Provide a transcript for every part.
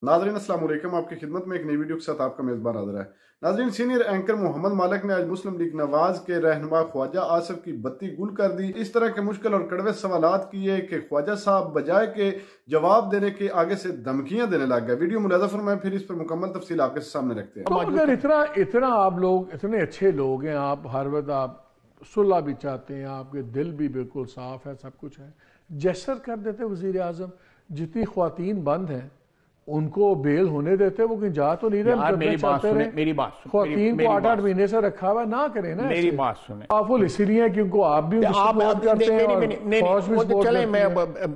नाज़रीन अस्सलाम वालेकुम, आपकी खिदमत में एक नई वीडियो के साथ आपका मेज़बान हाज़िर है। नाज़रीन, सीनियर एंकर मोहम्मद मालिक ने आज मुस्लिम लीग नवाज के रहनुमा ख्वाजा आसिफ की बत्ती गुल कर दी। इस तरह के मुश्किल और कड़वे सवालात किए कि ख्वाजा साहब बजाय के जवाब देने के आगे से धमकियां देने लग गए। वीडियो मुलाज़ा फरमाएं, फिर इस पर मुकम्मल तफसील आपके सामने रखते हैं। तो अगर इतना आप लोग इतने अच्छे लोग हैं, आप हर वक्त आप सुलह भी चाहते हैं, आपके दिल भी बिल्कुल साफ है, सब कुछ है, जेस्चर कर देते वजीर आजम, जितनी ख्वातीन बंद हैं उनको बेल होने देते, वो कहीं जा तो नहीं रहे। मेरी बात सुने, मेरी बात सुने, ख्वातीन को 8-8 महीने से रखा हुआ ना करें ना। मेरी बात सुने, पावरफुल इसीलिए क्योंकि आप भी चले,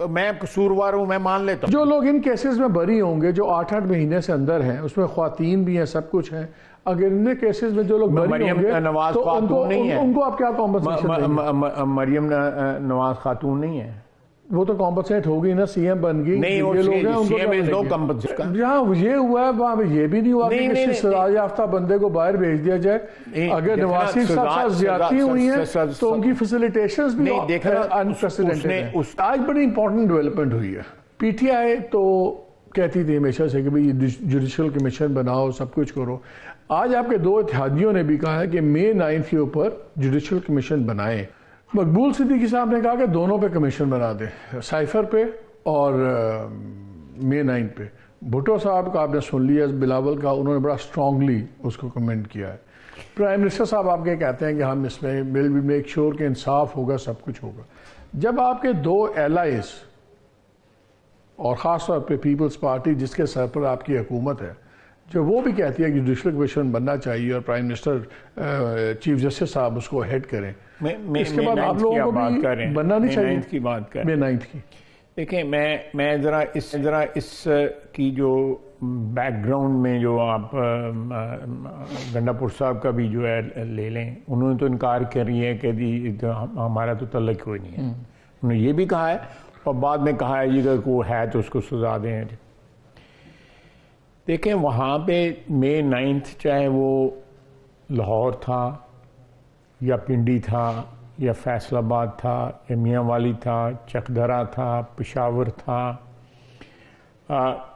मैं कसूरवार हूँ, मैं मान लेता हूँ। जो लोग इन केसेस में बरी होंगे, जो 8-8 महीने से अंदर हैं, उसमें ख्वातीन भी हैं, सब कुछ है, अगर इन केसेस में जो लोग बरी होंगे नवाज तो खातून नहीं है, उनको आप क्या कॉम्पनसेशन? मरियम नवाज खातून नहीं है, वो तो कॉम्पनसेट होगी ना, सीएम बन गई। नहीं, ये लोग हैं, उनको जहाँ ये हुआ है वहाँ ये भी नहीं हुआ कि किसी सजा याफ्ता बंदे को बाहर भेज दिया जाए। अगर नवाज साहब ज्यादती हुई है तो उनकी फैसिलिटेशंस भी अनप्रेसिडेंटेड है। आज बड़ी इंपॉर्टेंट डेवलपमेंट हुई है। पीटीआई तो कहती थी हमेशा से कि भाई जुडिशल कमीशन बनाओ, सब कुछ करो। आज आपके दो इत्तेहादियों ने भी कहा है कि May 9 के ऊपर जुडिशल कमीशन बनाए। मकबूल सिद्दीकी साहब ने कहा कि दोनों पे कमीशन बना दे, साइफर पे और May 9 पे। भुट्टो साहब का आपने सुन लिया, बिलावल का, उन्होंने बड़ा स्ट्रांगली उसको कमेंट किया है। प्राइम मिनिस्टर साहब आपके कहते हैं कि हम इसमें विल बी मेक श्योर कि इंसाफ होगा, सब कुछ होगा। जब आपके दो एलाइज और ख़ास तौर पे पीपल्स पार्टी जिसके सर पर आपकी हुकूमत है, जो वो भी कहती है कि जुडिशल कमीशन बनना चाहिए और प्राइम मिनिस्टर चीफ जस्टिस साहब उसको हेड करें, इसके बाद आप लोगों को भी बनना नहीं चाहिए की बात करें। May 9 की देखिए, मैं जरा इस की जो बैकग्राउंड में जो आप गंडापुर साहब का भी जो है ले लें, उन्होंने तो इनकार कर रही है कि हमारा तो तल्लक कोई नहीं है। उन्होंने ये भी कहा है और बाद में कहा है कि वो है तो उसको सजा दें। देखें, वहाँ पे May 9 चाहे वो लाहौर था या पिंडी था या फैसलाबाद था या मियांवाली था, चकधरा था, पेशावर था,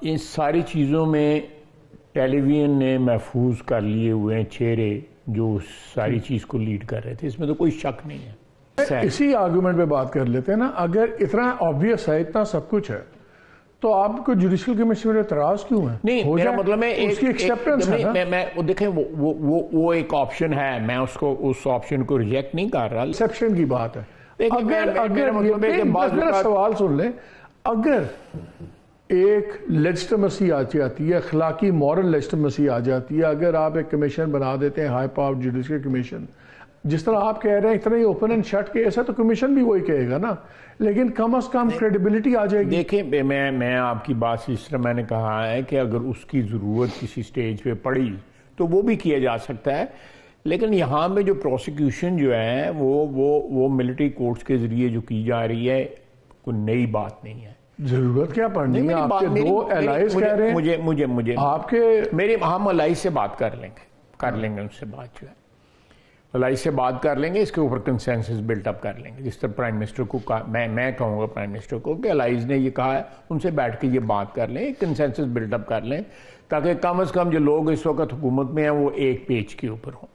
इन सारी चीज़ों में टेलीविज़न ने महफूज कर लिए हुए हैं चेहरे जो सारी चीज़ को लीड कर रहे थे। इसमें तो कोई शक नहीं है। इसी आर्गूमेंट पे बात कर लेते हैं ना। अगर इतना ऑब्वियस है, इतना सब कुछ है, तो आपको जुडिशल कमीशन में एतराज क्यों है? नहीं, मेरा मतलब है उसकी एक्सेप्टेंस है ना। मैं देखें, वो एक ऑप्शन है, मैं उसको उस ऑप्शन को रिजेक्ट नहीं कर रहा। एक्सेप्शन की बात है। अगर मेरा सवाल सुन ले, अगर एक लेजिटिमेसी आ जाती है, अखलाकी मॉरल लेजिटिमेसी आ जाती है, अगर आप एक कमीशन बना देते हैं, हाई पावर जुडिशल कमीशन, जिस तरह आप कह रहे हैं इतना ही ओपन एंड शट केस है, तो कमीशन भी वही कहेगा ना, लेकिन कम से कम क्रेडिबिलिटी आ जाएगी। देखिए, मैं आपकी बात से इस तरह मैंने कहा है कि अगर उसकी ज़रूरत किसी स्टेज पे पड़ी तो वो भी किया जा सकता है, लेकिन यहाँ पे जो प्रोसिक्यूशन जो है वो मिलिट्री कोर्ट्स के ज़रिए जो की जा रही है, कोई नई बात नहीं है। जरूरत क्या पड़नी है? आपके दो एलाइज कह रहे हैं, मुझे आपके हम अलाइज से बात कर लेंगे उनसे बात जो है अलाइज से बात कर लेंगे, इसके ऊपर कंसेंसस बिल्टअप कर लेंगे। जिस तरह प्राइम मिनिस्टर को मैं कहूँगा प्राइम मिनिस्टर को कि अलाइज ने ये कहा है, उनसे बैठ के ये बात कर लें, कंसेंसस बिल्टअप कर लें, ताकि कम से कम जो लोग इस वक्त हुकूमत में हैं वो एक पेज के ऊपर हों।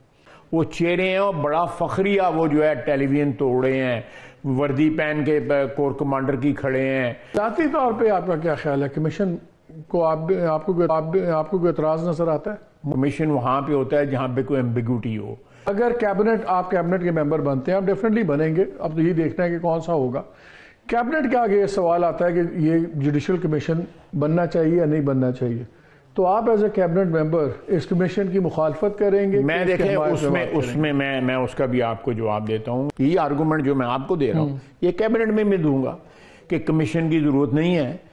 वो चेहरे हैं और बड़ा फखरिया वो जो है टेलीविजन तोड़े हैं, वर्दी पहन के कोर कमांडर की खड़े हैं। ज़ाती तौर पर आपका क्या ख्याल है? कमीशन को आपको कोई एतराज़ नजर आता है? कमीशन वहाँ पे होता है जहाँ पे कोई एम्बिग्यूटी हो। अगर आप कैबिनेट के मेंबर बनते हैं, आप डेफिनेटली बनेंगे, अब तो ये देखना है कि कौन सा होगा। कैबिनेट के आगे ये सवाल आता है कि ये जुडिशल कमीशन बनना चाहिए या नहीं बनना चाहिए, तो आप एज ए कैबिनेट मेंबर इस कमीशन की मुखालफत करेंगे? मैं देखें उसमें मैं उसका भी आपको जवाब देता हूँ। ये आर्गूमेंट जो मैं आपको दे रहा हूँ, ये कैबिनेट में मैं दूंगा कि कमीशन की जरूरत नहीं है।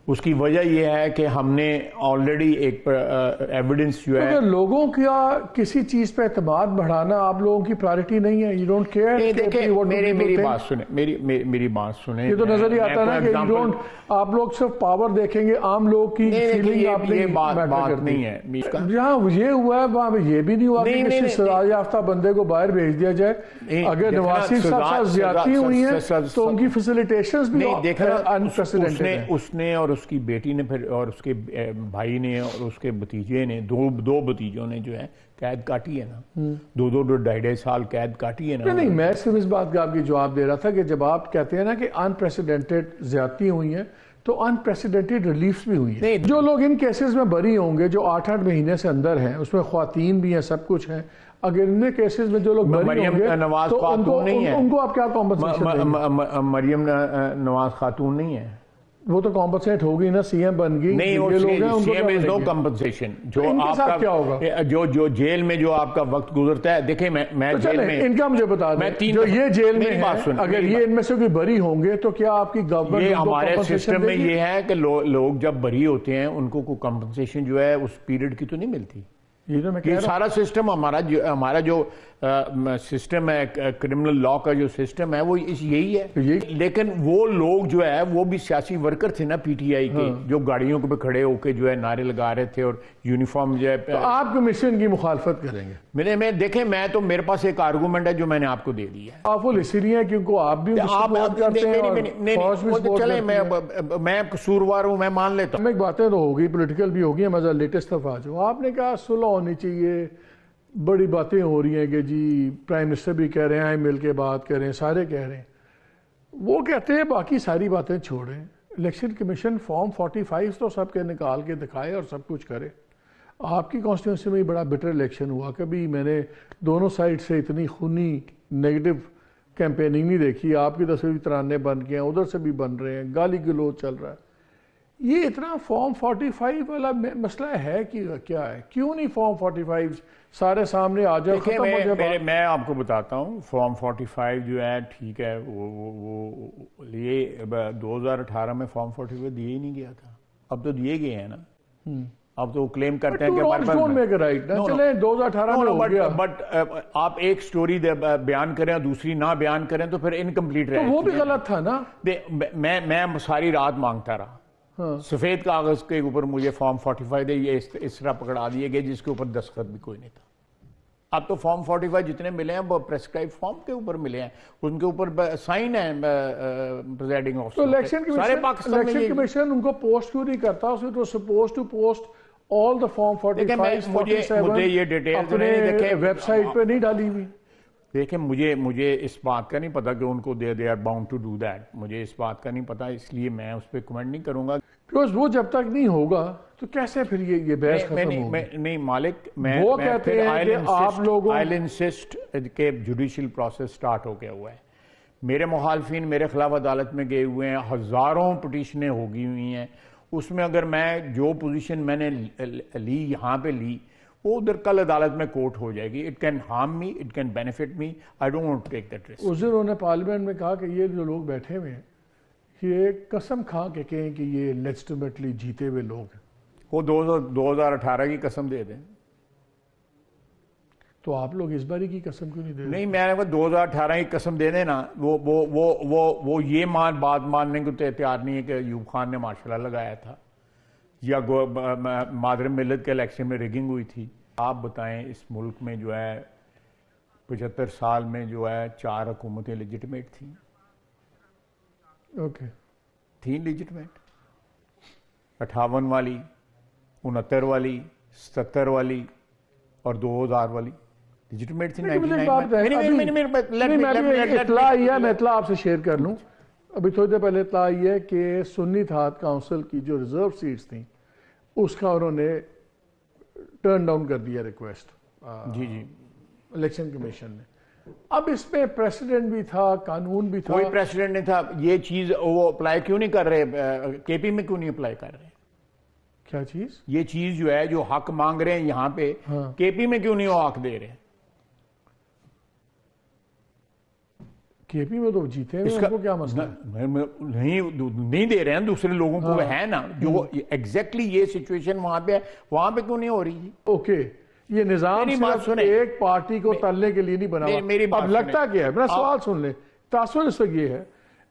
उसकी वजह यह है कि हमने ऑलरेडी एक एविडेंस जो है, लोगों का किसी चीज पे एतमाद बढ़ाना आप लोगों की प्रायोरिटी नहीं है। You don't care. मेरी बात सुने, मेरी बात सुने। ये तो नजर ही आता है ना कि आप लोग सिर्फ पावर देखेंगे, आम लोग की फीलिंग आप बात नहीं है। जहाँ ये हुआ है वहाँ ये भी नहीं हुआ कि किसी सजा याफ्ता बंदे को बाहर भेज दिया जाए। अगर नवाज साहब ज्यादती हुई है तो उनकी फैसिलिटेशंस भी अनप्रेसिडेंटेड है। उसने और उसकी बेटी ने फिर और उसके भाई ने और उसके भतीजे ने दो भतीजों ने जो है कैद काटी है ना, 2-2 साल कैद काटी है ना। नहीं, मैं सिर्फ इस बात का आपकी जवाब दे रहा था कि जब आप कहते हैं ना कि अनप्रेसिडेंटेड ज्यादती हुई है तो अनप्रेसिडेंटेड रिलीफ्स भी हुई है। जो लोग इन केसेस में बरी होंगे जो 8-8 महीने से अंदर हैं, उसमें ख्वातीन भी हैं, सब कुछ है, अगर इनमें केसेस में जो लोग बरी होंगे नवाज तो खातून नहीं है, उनको आप क्या कॉम्पनसेशन मरियम नवाज खातून नहीं है, वो तो कॉम्पनसेट होगी ना, सीएम बन गई। नहीं, वो सीएम इज नो कॉम्पनसेशन। जो आपका क्या होगा, जो जेल में जो आपका वक्त गुजरता है, देखिए मैं तो जेल में, इनका मुझे बता दें, जो ये जेल में है, अगर ये इनमें से कोई बरी होंगे तो क्या आपकी गवर्नमेंट, ये हमारे सिस्टम में ये है कि लोग जब बरी होते हैं उनको कोई कॉम्पनसेशन जो है उस पीरियड की तो नहीं मिलती। ये सारा सिस्टम हमारा जो सिस्टम है, क्रिमिनल लॉ का जो सिस्टम है वो यही है। लेकिन वो लोग जो है वो भी सियासी वर्कर थे ना पीटीआई के, जो गाड़ियों पे खड़े होके जो है नारे लगा रहे थे और यूनिफॉर्म जो है। तो आप कमीशन की मुखालफत करेंगे? मैं देखें, मैं तो मेरे पास एक आर्गूमेंट है जो मैंने आपको दे दिया है। आप वो इसलिए हैं क्योंकि आप भी चले, मैं कसूरवार हूँ, मैं मान लेता हूँ। बातें तो होगी, पोलिटिकल भी होगी, मजा लेटेस्ट तरफ आ जाओ। आपने कहा सुलह होनी चाहिए, बड़ी बातें हो रही हैं कि जी प्राइम मिनिस्टर भी कह रहे हैं, मिल के बात कर रहे हैं, सारे कह रहे हैं। वो कहते हैं बाकी सारी बातें छोड़ें, इलेक्शन कमीशन फॉर्म 45 तो सबके निकाल के दिखाए और सब कुछ करे। आपकी कॉन्स्टिट्यूंसी में बड़ा बेटर इलेक्शन हुआ, कभी मैंने दोनों साइड से इतनी खूनी नेगेटिव कैंपेनिंग नहीं देखी। आपकी तरफ से भी तराने बन गए हैं, उधर से भी बन रहे हैं, गाली गलौज चल रहा है। ये इतना फॉर्म 45 वाला मसला है कि क्या है? क्यों नहीं फॉर्म 45 सारे सामने आ जाए, खत्म हो जाए? मैं आपको बताता हूँ, फॉर्म 45 जो है ठीक है, वो ये 2018 में फॉर्म 45 दिए ही नहीं गया था, अब तो दिए गए हैं ना। अब तो क्लेम करते हैं कि 2018 में हो गया। बट आप एक स्टोरी बयान करें और दूसरी ना बयान करें तो फिर इनकम्प्लीट रहे। तो वो भी गलत था ना। मैं सारी रात मांगता रहा, सफेद कागज के ऊपर मुझे फॉर्म 45 दे, ये इस तरह पकड़ा दिए गए जिसके ऊपर दस्तखत भी कोई नहीं था। अब तो फॉर्म 45 जितने मिले हैं वो प्रेस्क्राइब फॉर्म के ऊपर मिले हैं, उनके ऊपर साइन है प्रिजाइडिंग ऑफिसर। तो इलेक्शन कमीशन उनको पोस्ट क्यों नहीं करता? तो suppose to post all the form 45 मुझे ये डिटेल वेबसाइट पे नहीं डाली हुई। देखिए, मुझे इस बात का नहीं पता कि उनको they are bound to do that, मुझे इस बात का नहीं पता, इसलिए मैं उस पर कमेंट नहीं करूंगा। बिकॉज वो जब तक नहीं होगा तो कैसे फिर ये बहस खत्म होगी? नहीं मालिक, वो कहते हैं कि आप लोगों आई इंसिस्ट के जुडिशियल प्रोसेस स्टार्ट हो गया हुआ है। मेरे मुखालफिन मेरे खिलाफ अदालत में गए हुए हैं, हजारों पिटीशनें हो गई हुई हैं। उसमें अगर मैं जो पोजीशन मैंने ली यहाँ पे ली, वो उधर कल अदालत में कोर्ट हो जाएगी। It can harm me, it can benefit me, I don't want to take that risk. उस दिन उन्होंने पार्लियामेंट में कहा कि ये जो लोग बैठे हुए हैं ये कसम खा के कहें कि ये लेजिटिमेटली जीते हुए लोग हैं। वो 2018 की कसम दे दें। तो आप लोग इस बारी की कसम क्यों नहीं दे? नहीं, मैंने 2018 की कसम दे देना, वो ये बात मानने को तैयार नहीं है कि अयूब खान ने मार्शल लगाया था या मादर मिल्लत के इलेक्शन में रिगिंग हुई थी। आप बताएं, इस मुल्क में जो है 75 साल में जो है 4 हुकूमतें लेजिटिमेट थी। ओके, थी लेजिटिमेट, 58 वाली, 69 वाली, 77 वाली और 2000 वाली लेजिटिमेट थी। मैं इतला आपसे शेयर कर लूं, अभी थोड़ी देर पहले इतला आई है कि सुन्नी थाट काउंसिल की जो रिजर्व सीट्स थी उसका उन्होंने टर्न डाउन कर दिया रिक्वेस्ट जी इलेक्शन कमीशन ने। अब इसमें प्रेसिडेंट भी था, कानून भी था। कोई प्रेसिडेंट नहीं था। ये चीज वो अप्लाई क्यों नहीं कर रहे? केपी में क्यों नहीं अप्लाई कर रहे? क्या चीज? ये चीज जो है, जो हक मांग रहे हैं यहाँ पे, केपी में क्यों नहीं वो हक दे रहे? केपी में तो जीते हैं, इसको क्या मसला? नहीं दे रहे हैं दूसरे लोगों को, है ना, जो एग्जैक्टली ये सिचुएशन वहां पे है, वहां पे क्यों नहीं हो रही? ओके, ये निजाम सिर्फ एक पार्टी को तलने के लिए नहीं बना हुआ। अब लगता क्या है, मेरा सवाल सुन ले। तासुर इस वक्त ये है,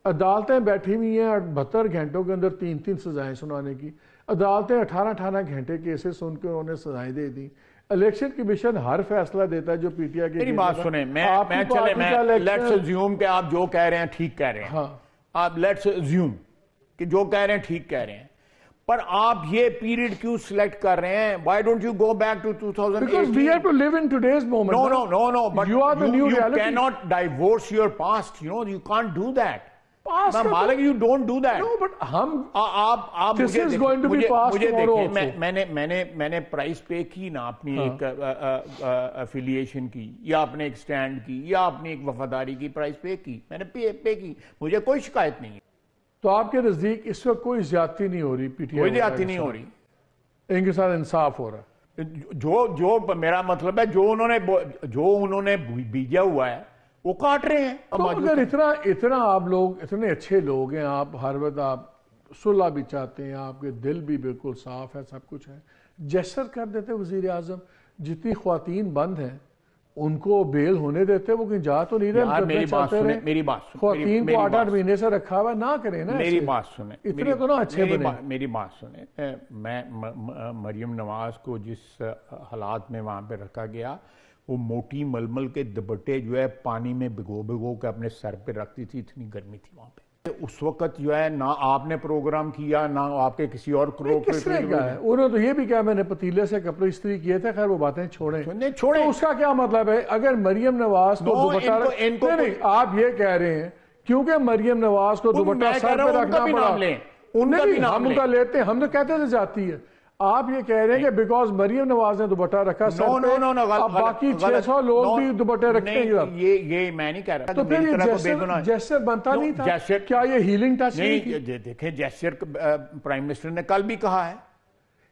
अदालतें बैठी हुई हैं 72 घंटों के अंदर 3-3 सजाएं सुनाने की। अदालतें 18-18 घंटे केसेस सुन के उन्होंने सजाएं दे दी। इलेक्शन कमीशन हर फैसला देता है जो पीटीआई के। मेरी बात सुने, लेट्स अज्यूम कि आप जो कह रहे हैं ठीक कह रहे हैं। हाँ। आप लेट्स अज्यूम कि जो कह रहे हैं ठीक कह रहे हैं। पर आप ये पीरियड क्यों सिलेक्ट कर रहे हैं? Why don't you go back to 2018? Because we have to live in today's moment. No. But you are the new reality. You cannot divorce your past. You know, you can't do that. Past Malik, you don't do that. No, but आप this is going to be past tomorrow also. मैंने price पे की ना अपनी एक affiliation की, या अपने एक स्टैंड की, या अपनी एक वफादारी की प्राइस पे की, मैंने पे की, मुझे कोई शिकायत नहीं है। तो आपके नजदीक इस वक्त कोई ज्यादती नहीं हो रही? पीटीआई कोई ज्यादती नहीं हो रही, इनके साथ इंसाफ हो रहा है। जो मेरा मतलब है, जो उन्होंने बीजा हुआ है वो काट रहे हैं। तो अगर इतना आप लोग इतने अच्छे लोग हैं, आप हर वक्त आप सुलह भी चाहते हैं, आपके दिल भी बिल्कुल साफ है, सब कुछ है, जेस्चर कर देते वजीर आजम, जितनी ख्वातीन बंद हैं उनको बेल होने देते, वो कहीं जा तो नहीं रहे। मेरी बात सुने, ख्वातीन को 8-8 महीने से रखा हुआ ना करें ना, मेरी बात सुने, इतने तो ना अच्छे बने। मेरी बात सुने, मैं मरियम नवाज को जिस हालात में वहां पे रखा गया, वो मोटी मलमल के दुपट्टे जो है पानी में भिगो के अपने सर पे रखती थी, इतनी गर्मी थी वहां पे। उस वक्त जो है ना आपने प्रोग्राम किया, ना आपके किसी और किसने कहा है? उन्होंने तो ये भी कहा मैंने पतीले से कपड़े इस्त्री किए थे। खैर वो बातें छोड़े। तो उसका क्या मतलब है? अगर मरियम नवाज को दुपट्टा नहीं, आप ये कह रहे हैं क्योंकि मरियम नवाज को दुपट्टा सर पे रखना पड़ा, हम उनका लेते हैं, हम तो कहते थे जाती है। आप ये कह रहे हैं कि बिकॉज मरियम नवाज ने दुपट्टा रखा सर पे, अब बाकी 600 लोग भी दुपट्टे रखते हैं। ये मैं नहीं कह रहा। तो फिर ये जेस्चर बनता नहीं था क्या? ये हीलिंग टच नहीं थी? देखें, जेस्चर प्राइम मिनिस्टर ने कल भी कहा है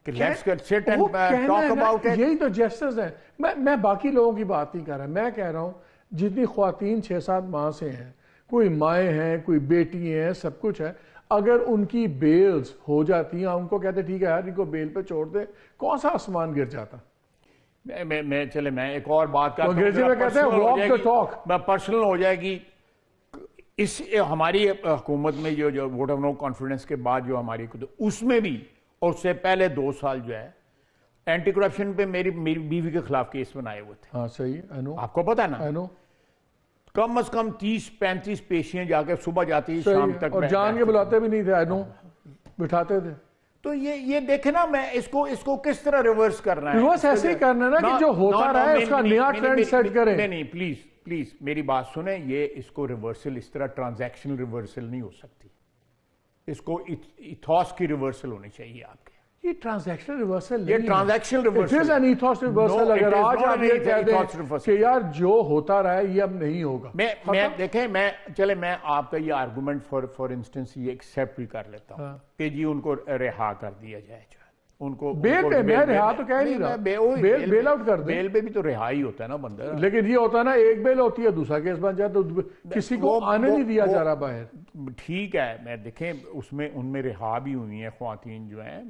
कि let's sit and talk about it. यही तो जेस्चर्स हैं। मैं बाकी लोगों की बात नहीं कर रहा, मैं कह रहा हूं जितनी ख्वातीन 6-7 माह से हैं, कोई माएँ हैं, कोई बेटी हैं, सब कुछ है, अगर उनकी बेल्स हो जाती हैं, उनको कहते ठीक है यार इनको बेल पे छोड़ दे, कौन सा आसमान गिर जाता? मैं एक और बात करता हूं, अंग्रेजी में कहते हैं वॉक द टॉक, पर्सनल हो जाएगी। इस हमारी हुकूमत में जो वोट ऑफ नो कॉन्फिडेंस के बाद जो हमारी उसमें भी, और उससे पहले 2 साल जो है एंटी करप्शन पे मेरी बीवी के खिलाफ केस बनाए हुए थे। हाँ सही, आपको पता है ना? कम से कम 30-35 पेशियां जाके सुबह जाती शाम तक, और जान के बुलाते भी नहीं थे, बिठाते थे। तो ये देखे ना, मैं इसको किस तरह रिवर्स करना है? रिवर्स ऐसे ही करना ना कि जो होता रहा है उसका नया ट्रेंड सेट करें। नहीं, प्लीज मेरी बात सुने, ये इसको रिवर्सल इस तरह ट्रांजैक्शनल रिवर्सल नहीं हो सकती, इसको इथॉस की रिवर्सल होनी चाहिए आपके। ये ट्रांजैक्शनल रिवर्सल, ये transactional reversal, it is an ethos reversal. अगर आज आप ये कह दें कि यार जो होता रहा है ये अब नहीं होगा, मैं आपका ये आर्गुमेंट फॉर इंस्टेंस ये एक्सेप्ट भी कर लेता हूँ कि जी उनको रिहा कर दिया जाए, उनको बेल पे, मैं रिहा तो कह नहीं रहा, बेल आउट कर दे। बेल पे भी तो रिहा ही होता है ना बंदा। लेकिन ये होता है ना, एक बेल होती है, दूसरा केस बन जाए तो किसी को आने नहीं दिया जा रहा बाहर। ठीक है, मैं देखें उसमें उनमें रिहा भी हुई है ख्वातीन जो हैं,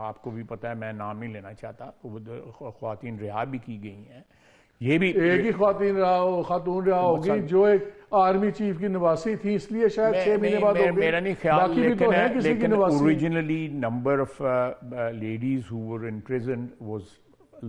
आपको भी पता है, मैं नाम नहीं लेना चाहता, ख्वातीन रिहा भी की गई हैं। ये भी एक ही खातून रहा होगी जो एक आर्मी चीफ की नवासी थी, इसलिए शायद 6 महीने बाद मेरा नहीं ख्याल, लेकिन originally number of ladies who were in prison was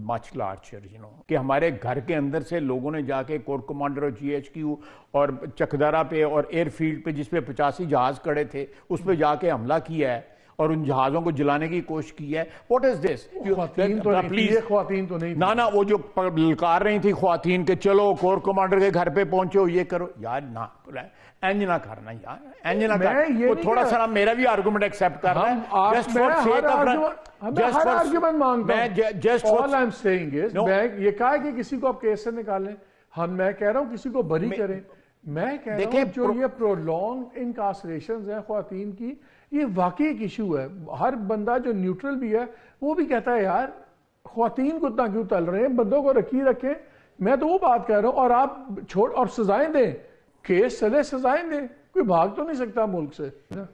much larger, you know, कि हमारे घर के अंदर से लोगों ने जाके कोर कमांडर और GHQ और चकदरा पे और एयरफील्ड पे जिसपे 85 जहाज खड़े थे उस पर जाके हमला किया है और उन जहाजों को जलाने की कोशिश की है। What is this? ख्वातीन तो नहीं ना वो जो ललकार रही थी ख्वातीन के, चलो कोर कमांडर के घर पे पहुंचो, ये करो यार, ना एंज ना करना यार, एंज ना कर। थोड़ा सा मेरा भी आर्गुमेंट एक्सेप्ट कर रहा है, just for sake of argument मांगता हूं। Just all I am saying is, मैं ये कहा कि किसी को आप केस से निकालें, मैं कह रहा हूं किसी को बरी करें। मैं कह रहा हूं जो ये प्रोलॉन्ग इनकार्सरेशंस हैं ख्वातीन की, ये वाकई एक इशू है। हर बंदा जो न्यूट्रल भी है वो भी कहता है यार ख्वातीन को इतना क्यों तल रहे हैं, बंदों को रखें। मैं तो वो बात कर रहा हूं, और आप छोड़ और सजाएं दें, केस चले, सजाएं दें, कोई भाग तो नहीं सकता मुल्क से।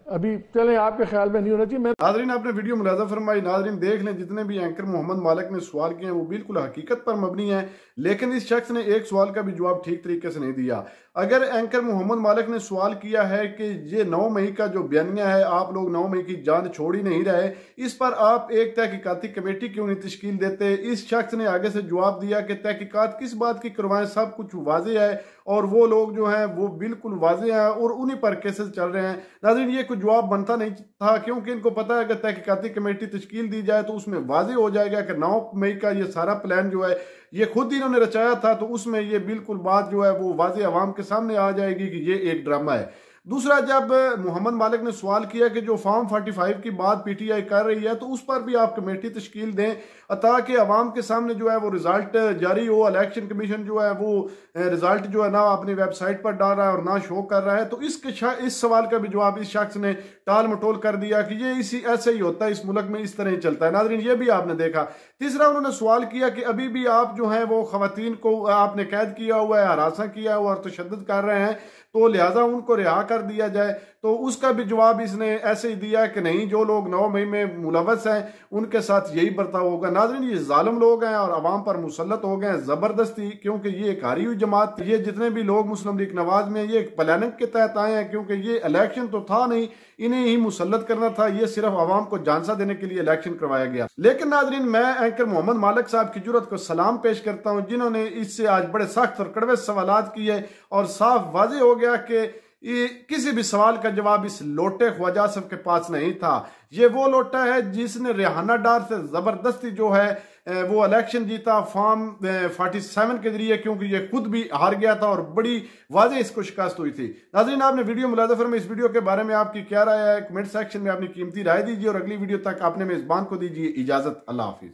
अभी चले आपके ख्याल में नहीं होना चाहिए। नाज़रीन आपने वीडियो मुलाजा फरमाई, नाज़रीन देख लें जितने भी एंकर मोहम्मद मालिक ने सवाल किए हैं वो बिल्कुल हकीकत पर मबनी है, लेकिन इस शख्स ने एक सवाल का भी जवाब ठीक तरीके से नहीं दिया। अगर एंकर मोहम्मद मालिक ने सवाल किया है कि ये 9 मई का जो बयानिया है, आप लोग 9 मई की जान छोड़ ही नहीं रहे, इस पर आप एक तहकीकाती कमेटी क्यों नहीं तश्कील देते? इस शख्स ने आगे से जवाब दिया कि तहकीकात किस बात की करवाएं, सब कुछ वाज़ेह है और वो लोग जो हैं वो बिल्कुल वाज़ेह हैं और उन्हीं पर केसेस चल रहे हैं। नाज़रीन, ये कुछ जवाब बनता नहीं था क्योंकि इनको पता है अगर तहकीकाती कमेटी तश्कील दी जाए तो उसमें वाज़ेह हो जाएगा कि 9 मई का ये सारा प्लान जो है ये खुद इन्होंने रचाया था, तो उसमें ये बिल्कुल बात जो है वो वाज़ेह अवाम के सामने आ जाएगी कि ये एक ड्रामा है। दूसरा, जब मोहम्मद मालिक ने सवाल किया कि जो फॉर्म 45 की बात पीटीआई कर रही है तो उस पर भी आप कमेटी तश्कील दें ताकि अवाम के सामने जो है वो रिजल्ट जारी हो। इलेक्शन कमीशन जो है वो रिजल्ट जो है ना अपनी वेबसाइट पर डाल रहा है और ना शो कर रहा है, तो इस सवाल का भी जवाब इस शख्स ने टाल मटोल कर दिया कि ये इसी ऐसे ही होता है, इस मुल्क में इस तरह ही चलता है। नाज़रीन, ये भी आपने देखा। तीसरा, उन्होंने सवाल किया कि अभी भी आप जो है वो खवातीन को आपने कैद किया हुआ है, हरासा किया हुआ और तशद्दुद कर रहे हैं, तो लिहाजा उनको रिहा कर दिया जाए। तो उसका भी जवाब इसने ऐसे ही दिया कि नहीं, जो लोग 9 मई में मुलव्वस हैं उनके साथ यही बर्ताव होगा। नाज़रीन, ये जालिम लोग हैं और अवाम पर मुसल्लत हो गए हैं जबरदस्ती, क्योंकि ये एक हारी हुई जमात, ये जितने भी लोग मुस्लिम लीग नवाज में ये एक प्लानिंग के तहत आए हैं, क्योंकि ये इलेक्शन तो था नहीं, इन्हें ही मुसल्लत करना था, ये सिर्फ अवाम को झांसा देने के लिए इलेक्शन करवाया गया। लेकिन नाज़रीन, मैं एंकर मोहम्मद मालिक साहब की जुर्रत को सलाम पेश करता हूं जिन्होंने इससे आज बड़े सख्त और कड़वे सवालात किए और साफ वाज़ेह हो गया कि किसी भी सवाल का जवाब इस लोटे ख्वाजा साहब के पास नहीं था। ये वो लोटा है जिसने रेहाना डार से जबरदस्ती जो है वो इलेक्शन जीता फॉर्म 47 के जरिए, क्योंकि ये खुद भी हार गया था और बड़ी वाज़ेह इसको शिकस्त हुई थी। नाज़रीन, आपने वीडियो मुलाज़ा में इस वीडियो के बारे में आपकी क्या राय है? कमेंट सेक्शन में अपनी कीमती राय दीजिए और अगली वीडियो तक आपने मेज़बान को दीजिए इजाजत। अल्लाह हाफिज।